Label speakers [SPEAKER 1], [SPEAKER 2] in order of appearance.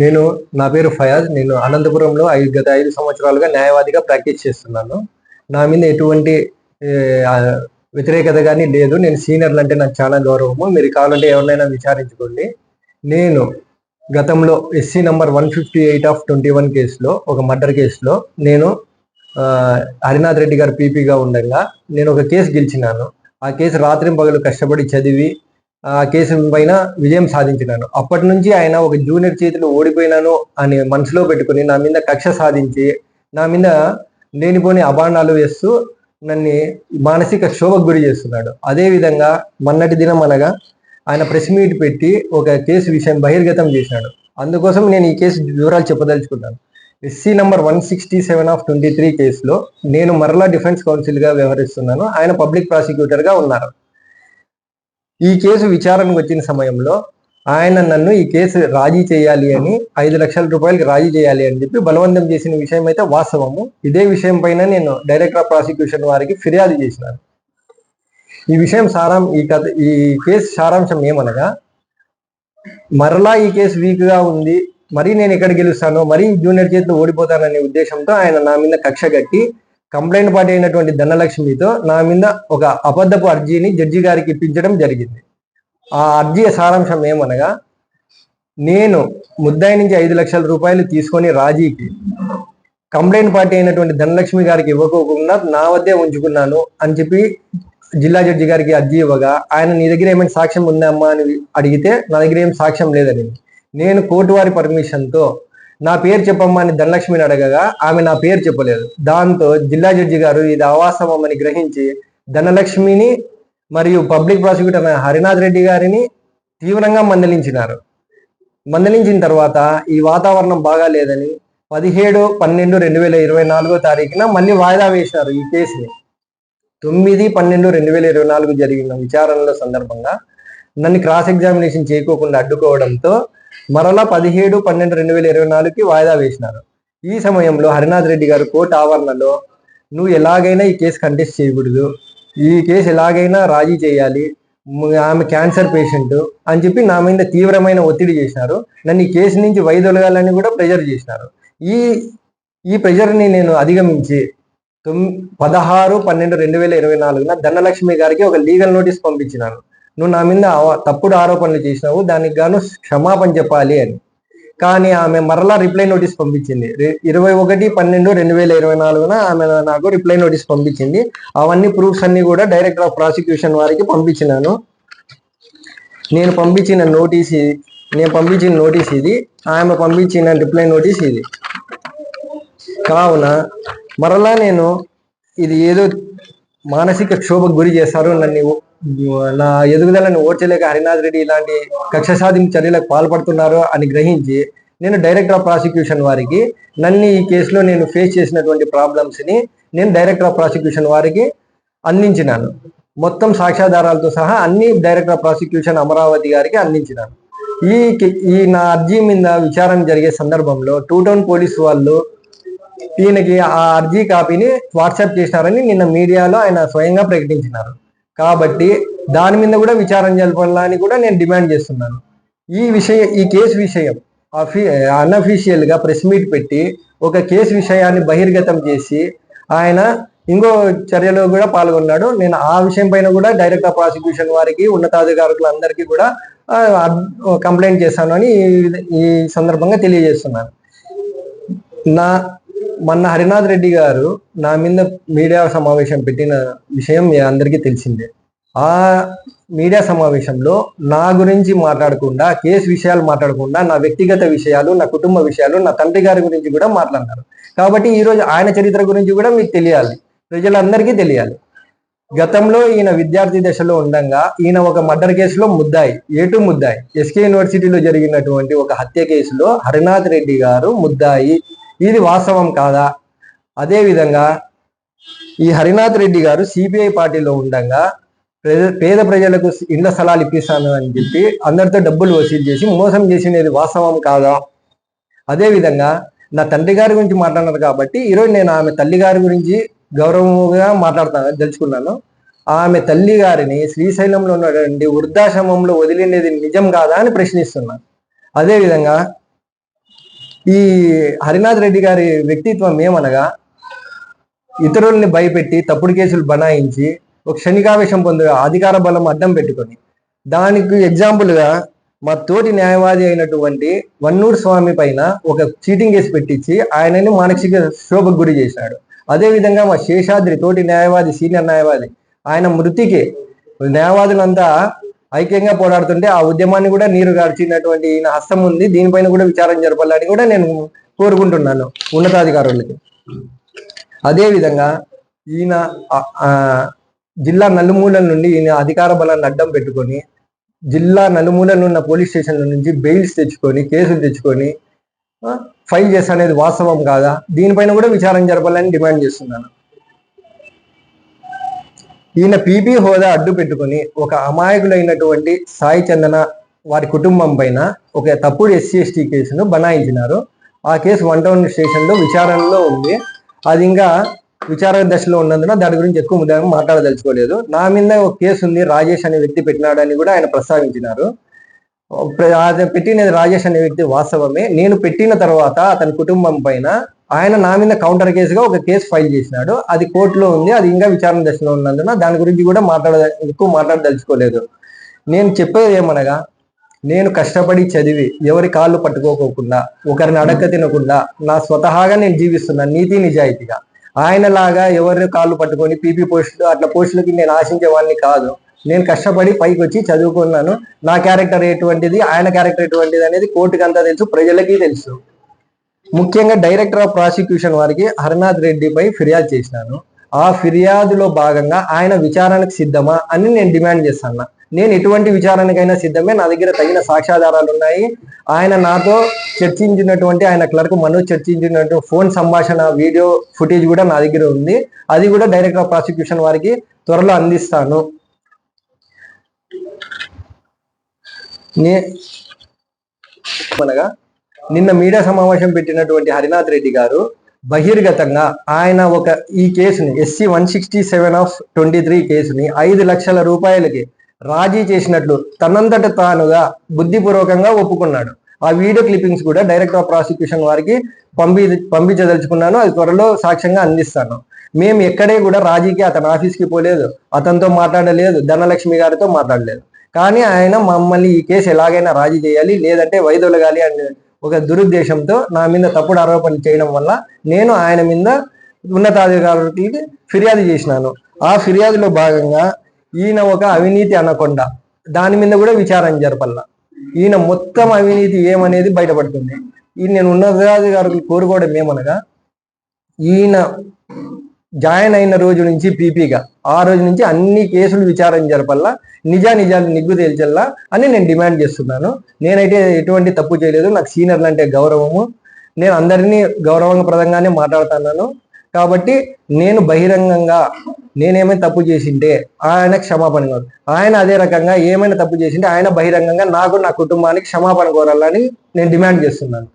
[SPEAKER 1] నేను నా పేరు ఫయాజ్. నేను అనంతపురంలో గత 5 సంవత్సరాలుగా న్యాయవాదిగా ప్రాక్టీస్ చేస్తున్నాను. నా మీద ఎటువంటి వ్యతిరేకత కానీ లేదు. నేను సీనియర్లు అంటే నాకు చాలా గౌరవము. మీరు కావాలంటే ఎవరినైనా విచారించుకోండి. నేను గతంలో ఎస్సీ నంబర్ 158 ఆఫ్ 21 కేసులో, ఒక మర్డర్ కేసులో నేను హరినాథ్ రెడ్డి గారు పీపీగా ఉండగా నేను ఒక కేసు గెలిచినాను. ఆ కేసు రాత్రింపగలు కష్టపడి చదివి ఆ కేసు పైన విజయం సాధించినాను. అప్పటి నుంచి ఆయన ఒక జూనియర్ చేతిలో ఓడిపోయినాను అని మనసులో పెట్టుకుని నా మీద కక్ష సాధించి నా మీద లేనిపోని అభాండాలు వేస్తూ నన్ను మానసిక క్షోభకు గురి చేస్తున్నాడు. అదేవిధంగా మొన్నటి దినం అనగా ఆయన ప్రెస్ మీట్ పెట్టి ఒక కేసు విషయం బహిర్గతం చేసినాడు. అందుకోసం నేను ఈ కేసు వివరాలు చెప్పదలుచుకున్నాను. ఎస్సీ నంబర్ 167 ఆఫ్ 23 కేసులో నేను మరలా డిఫెన్స్ కౌన్సిల్గా వ్యవహరిస్తున్నాను. ఆయన పబ్లిక్ ప్రాసిక్యూటర్గా ఉన్నారు. ఈ కేసు విచారణకు వచ్చిన సమయంలో ఆయన నన్ను ఈ కేసు రాజీ చేయాలి అని 5 లక్షల రూపాయలకి రాజీ చేయాలి అని చెప్పి బలవంతం చేసిన విషయం అయితే వాస్తవము. ఇదే విషయం పైన నేను డైరెక్టర్ ఆఫ్ ప్రాసిక్యూషన్ వారికి ఫిర్యాదు చేసినాను. ఈ విషయం ఈ కేసు సారాంశం ఏమనగా, మరలా ఈ కేసు వీక్గా ఉంది, మరీ నేను ఎక్కడ గెలుస్తానో, మరీ జూనియర్ చేతిలో ఓడిపోతాననే ఉద్దేశంతో ఆయన నా మీద కక్ష కట్టి కంప్లైంట్ పార్టీ అయినటువంటి ధనలక్ష్మితో నా మీద ఒక అబద్ధపు అర్జీని జడ్జి గారికి ఇప్పించడం జరిగింది. ఆ అర్జీ సారాంశం ఏమనగా, నేను ముద్దాయి నుంచి 5 లక్షల రూపాయలు తీసుకొని రాజీకి కంప్లైంట్ పార్టీ అయినటువంటి ధనలక్ష్మి గారికి ఇవ్వకోకుండా నా వద్దే ఉంచుకున్నాను అని చెప్పి జిల్లా జడ్జి గారికి అర్జీ ఇవ్వగా, ఆయన నీ దగ్గర ఏమైనా సాక్ష్యం ఉందమ్మా అని అడిగితే నా దగ్గర ఏం సాక్ష్యం లేదని నేను కోర్టు వారి పర్మిషన్తో నా పేరు చెప్పమ్మా అని ధనలక్ష్మిని అడగగా ఆమె నా పేరు చెప్పలేదు. దాంతో జిల్లా జడ్జి గారు ఇది అవాస్తవమని గ్రహించి ధనలక్ష్మిని మరియు పబ్లిక్ ప్రాసిక్యూటర్ హరినాథ్ రెడ్డి గారిని తీవ్రంగా మందలించినారు. మందలించిన తర్వాత ఈ వాతావరణం బాగా లేదని 17/12/2024 తారీఖున మళ్ళీ వాయిదా వేసినారు ఈ కేసుని. 9/12/2024 జరిగిన విచారణల సందర్భంగా నన్ను క్రాస్ ఎగ్జామినేషన్ చేయకోకుండా అడ్డుకోవడంతో మరలా 17/12/2024కి వాయిదా వేసినారు. ఈ సమయంలో హరినాథ్ రెడ్డి గారు కోర్టు ఆవరణలో నువ్వు ఎలాగైనా ఈ కేసు కంటెస్ట్ చేయకూడదు, ఈ కేసు ఎలాగైనా రాజీ చేయాలి, ఆమె క్యాన్సర్ పేషెంట్ అని చెప్పి నా మీద తీవ్రమైన ఒత్తిడి చేసినారు. నన్ను ఈ కేసు నుంచి వైదొలగాలని కూడా ప్రెజర్ చేసినారు. ఈ ప్రెజర్ని నేను అధిగమించి 16/12/2024 ధనలక్ష్మి గారికి ఒక లీగల్ నోటీస్ పంపించినాను. నువ్వు నా మీద తప్పుడు ఆరోపణలు చేసినావు, దానికి గాను క్షమాపణ చెప్పాలి అని. కానీ ఆమె మరలా రిప్లై నోటీస్ పంపించింది. 21/12/2024 ఆమె నాకు రిప్లై నోటీస్ పంపించింది. అవన్నీ ప్రూఫ్స్ అన్ని కూడా డైరెక్టర్ ఆఫ్ ప్రాసిక్యూషన్ వారికి పంపించినాను. నేను పంపించిన నోటీస్ ఇది, ఆమె పంపించిన రిప్లై నోటీస్ ఇది. కావున మరలా నేను ఇది ఏదో మానసిక క్షోభకు గురి చేస్తారు, నా ఎదుగుదలను ఓర్చలేక హరినాథ్ రెడ్డి ఇలాంటి కక్ష సాధింపు చర్యలకు పాల్పడుతున్నారు అని గ్రహించి నేను డైరెక్టర్ ఆఫ్ ప్రాసిక్యూషన్ వారికి నన్ను ఈ కేసులో నేను ఫేస్ చేసినటువంటి ప్రాబ్లమ్స్ని నేను డైరెక్టర్ ఆఫ్ ప్రాసిక్యూషన్ వారికి అందించినాను. మొత్తం సాక్ష్యాధారాలతో సహా అన్ని డైరెక్టర్ ఆఫ్ ప్రాసిక్యూషన్ అమరావతి గారికి అందించినాను. ఈ నా అర్జీ మీద విచారణ జరిగే సందర్భంలో 2 టౌన్ పోలీసు వాళ్ళు ఈయనకి ఆ అర్జీ కాపీని వాట్సాప్ చేసినారని నిన్న మీడియాలో ఆయన స్వయంగా ప్రకటించినారు. కాబట్టి దాని మీద కూడా విచారణ జరపాలని కూడా నేను డిమాండ్ చేస్తున్నాను. ఈ కేసు విషయం అన్అఫీషియల్ గా ప్రెస్ మీట్ పెట్టి ఒక కేసు విషయాన్ని బహిర్గతం చేసి ఆయన ఇంకో చర్యలో కూడా పాల్గొన్నాడు. నేను ఆ విషయం పైన కూడా డైరెక్టర్ ఆఫ్ ప్రాసిక్యూషన్ వారికి ఉన్నతాధికారులందరికీ కూడా కంప్లైంట్ చేశాను అని ఈ సందర్భంగా తెలియజేస్తున్నాను. మొన్న హరినాథ్ రెడ్డి గారు నా మీద మీడియా సమావేశం పెట్టిన విషయం మీ అందరికీ తెలిసిందే. ఆ మీడియా సమావేశంలో నా గురించి మాట్లాడకుండా, కేసు విషయాలు మాట్లాడకుండా, నా వ్యక్తిగత విషయాలు, నా కుటుంబ విషయాలు, నా తండ్రి గారి గురించి కూడా మాట్లాడినారు. కాబట్టి ఈరోజు ఆయన చరిత్ర గురించి కూడా మీకు తెలియాలి, ప్రజలందరికీ తెలియాలి. గతంలో ఈయన విద్యార్థి దశలో ఉండగా ఈయన ఒక మర్డర్ కేసులో ముద్దాయి, ఎస్కే యూనివర్సిటీలో జరిగినటువంటి ఒక హత్య కేసులో హరినాథ్ రెడ్డి గారు ముద్దాయి. ఇది వాస్తవం కాదా? అదేవిధంగా ఈ హరినాథ్ రెడ్డి గారు సిపిఐ పార్టీలో ఉండగా పేద ప్రజలకు ఇండ్ల స్థలాలు ఇప్పిస్తాను అని చెప్పి అందరితో డబ్బులు వసూలు చేసి మోసం చేసినది వాస్తవం కాదా? అదేవిధంగా నా తండ్రి గారి గురించి మాట్లాడినారు కాబట్టి ఈరోజు నేను ఆమె తల్లి గారి గురించి గౌరవంగా తెలుసుకున్నాను. ఆమె తల్లి గారిని శ్రీశైలంలో ఉన్నటువంటి వృద్ధాశ్రమంలో వదిలినది నిజం కాదా అని ప్రశ్నిస్తున్నాను. అదేవిధంగా ఈ హరినాథ్ రెడ్డి గారి వ్యక్తిత్వం ఏమనగా ఇతరుల్ని భయపెట్టి తప్పుడు కేసులు బనాయించి ఒక క్షణికావేశం పొందుగా అధికార బలం అడ్డం పెట్టుకొని, దానికి ఎగ్జాంపుల్గా మా తోటి న్యాయవాది అయినటువంటి వన్నూరు స్వామి పైన ఒక చీటింగ్ కేసు పెట్టించి ఆయనని మానసిక శోభకు గురి చేశాడు. అదేవిధంగా మా శేషాద్రి తోటి న్యాయవాది, సీనియర్ న్యాయవాది, ఆయన మృతికి న్యాయవాదులంతా ఐక్యంగా పోరాడుతుంటే ఆ ఉద్యమాన్ని కూడా నీరు గార్చినటువంటి ఈయన హస్తం ఉంది. దీనిపైన కూడా విచారణ జరపాలని కూడా నేను కోరుకుంటున్నాను ఉన్నతాధికారులకి. అదేవిధంగా ఈయన జిల్లా నలుమూలల నుండి ఈయన అధికార బలాన్ని అడ్డం పెట్టుకొని జిల్లా నలుమూలలు ఉన్న పోలీస్ స్టేషన్ల నుంచి బెయిల్స్ తెచ్చుకొని కేసులు తెచ్చుకొని ఫైల్ చేస్తానేది వాస్తవం కాదా? దీనిపైన కూడా విచారణ జరపాలని డిమాండ్ చేస్తున్నాను. ఈయన పీపీ హోదా అడ్డు పెట్టుకుని ఒక అమాయకులైనటువంటి సాయి చందన వారి కుటుంబం పైన ఒక తప్పుడు SC/ST కేసును బనాయించినారు. ఆ కేసు 1 టౌన్ స్టేషన్లో విచారణలో ఉంది. అది ఇంకా విచారణ దశలో ఉన్నందున దాని గురించి ఎక్కువ మాట్లాడదలుచుకోలేదు. నా మీద ఒక కేసు ఉంది, రాజేష్ అనే వ్యక్తి పెట్టినాడని కూడా ఆయన ప్రస్తావించినారు. పెట్టినది రాజేష్ అనే వ్యక్తి వాస్తవమే. నేను పెట్టిన తర్వాత అతని కుటుంబం పైన ఆయన నా మీద కౌంటర్ కేసుగా ఒక కేసు ఫైల్ చేసినాడు. అది కోర్టులో ఉంది, అది ఇంకా విచారణ దశలో ఉన్నందున దాని గురించి కూడా ఎక్కువ మాట్లాడదలుచుకోలేదు. నేను చెప్పేది ఏమనగా, నేను కష్టపడి చదివి ఎవరి కాళ్ళు పట్టుకోకుండా ఒకరిని అడక్క తినకుండా నా స్వతహాగా నేను జీవిస్తున్నాను నీతి నిజాయితీగా. ఆయనలాగా ఎవరి కాళ్ళు పట్టుకొని పీపీ పోస్టులు అట్లా పోస్టులకి నేను ఆశించే వాళ్ళని కాదు. నేను కష్టపడి పైకి వచ్చి చదువుకున్నాను. నా క్యారెక్టర్ ఎటువంటిది, ఆయన క్యారెక్టర్ ఎటువంటిది అనేది కోర్టుకి అంతా తెలుసు, ప్రజలకి తెలుసు. ముఖ్యంగా డైరెక్టర్ ఆఫ్ ప్రాసిక్యూషన్ వారికి హరినాథ్ రెడ్డిపై ఫిర్యాదు చేసినాను. ఆ ఫిర్యాదులో భాగంగా ఆయన విచారణకు సిద్ధమా అని నేను డిమాండ్ చేస్తాను. నేను ఎటువంటి విచారణకైనా సిద్ధమే. నా దగ్గర తగిన సాక్ష్యాధారాలు ఉన్నాయి. ఆయన నాతో చర్చించినటువంటి ఆయన క్లర్క్ మనోజ్ చర్చించినటువంటి ఫోన్ సంభాషణ వీడియో ఫుటేజ్ కూడా నా దగ్గర ఉంది. అది కూడా డైరెక్టర్ ఆఫ్ ప్రాసిక్యూషన్ వారికి త్వరలో అందిస్తాను. అనగా నిన్న మీడియా సమావేశం పెట్టినటువంటి హరినాథ్ రెడ్డి గారు బహిర్గతంగా ఆయన ఈ కేసుని SC 167/23 కేసుని 5 లక్షల రూపాయలకి రాజీ చేసినట్లు తనంతట తానుగా బుద్ధిపూర్వకంగా ఒప్పుకున్నాడు. ఆ వీడియో క్లిప్పింగ్స్ కూడా డైరెక్టర్ ఆఫ్ ప్రాసిక్యూషన్ వారికి పంపించదలుచుకున్నాను. అది త్వరలో సాక్ష్యంగా అందిస్తాను. మేము ఎక్కడే కూడా రాజీకి అతని ఆఫీస్కి పోలేదు, అతనితో మాట్లాడలేదు, ధనలక్ష్మి గారితో మాట్లాడలేదు. కానీ ఆయన మమ్మల్ని ఈ కేసు ఎలాగైనా రాజీ చేయాలి, లేదంటే వైదొలగాలి అనే ఒక దురుద్దేశంతో నా మీద తప్పుడు ఆరోపణలు చేయడం వల్ల నేను ఆయన మీద ఉన్నతాధికారులకి ఫిర్యాదు చేసినాను. ఆ ఫిర్యాదులో భాగంగా ఈయన ఒక అవినీతి అనకొండ, దాని మీద కూడా విచారణ జరపల్లా. ఈయన మొత్తం అవినీతి ఏమనేది బయటపడుతుంది. నేను ఉన్నతాధికారులు కోరుకోవడం ఏమనగా, ఈయన జాయిన్ అయిన రోజు నుంచి పీపీగా ఆ రోజు నుంచి అన్ని కేసులు విచారణ జరపల్లా, నిజాలు నిగ్గు తేల్చల్లా అని నేను డిమాండ్ చేస్తున్నాను. నేనైతే ఎటువంటి తప్పు చేయలేదు. నాకు సీనియర్లు అంటే గౌరవము. నేను అందరినీ గౌరవప్రదంగానే మాట్లాడుతున్నాను. కాబట్టి నేను బహిరంగంగా నేనేమైనా తప్పు చేసింటే ఆయన క్షమాపణ కోరు, ఆయన అదే రకంగా ఏమైనా తప్పు చేసింటే ఆయన బహిరంగంగా నాకు నా కుటుంబానికి క్షమాపణ కోరాలని నేను డిమాండ్ చేస్తున్నాను.